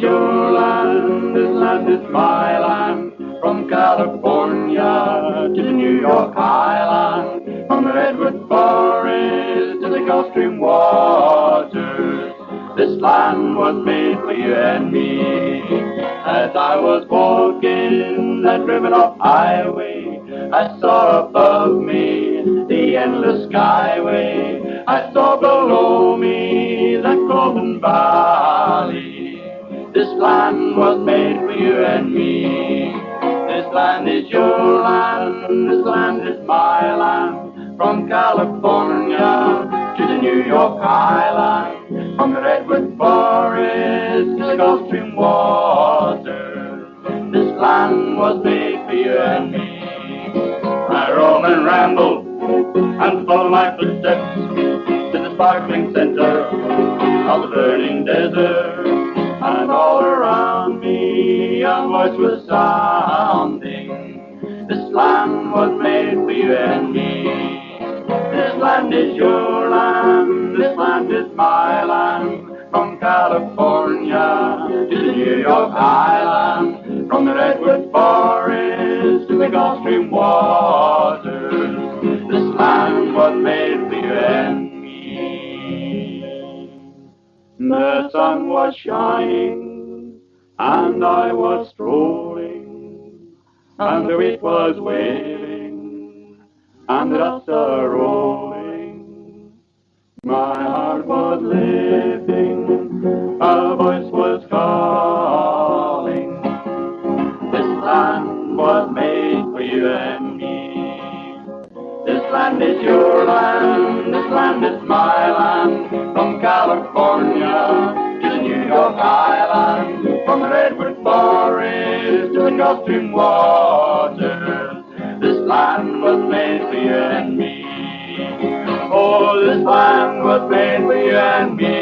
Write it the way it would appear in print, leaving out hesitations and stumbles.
your land, this land is my land. From California to the New York Island, from the redwood forest to the Gulf Stream waters, this land was made for you and me. As I was walking that ribbon of highway, I saw above me the endless skyway. I saw below me that golden valley. This land was made for you and me. This land is your land, this land is my land. From California to the New York Island, from the redwood forest to the Gulf Stream waters, this land was made for you and me. I roam and ramble and follow my footsteps to the sparkling center of the burning desert, and all around me a voice was sounding. This land was made for you and me. This land is your land, this land is my land. From California to the New York Island, from the redwood forest to the Gulf Stream waters, this land was made for you and me. The sun was shining, and I was strolling, and the wind was waving, and the dust a-rolling. My heart was leaping, a voice was calling. This land was made for you and me. This land is your land, this land is my land. From California to the New York Island, from the redwood forest to the Gulf Stream waters, this land was made for you and me. Oh, this land was made for you and me.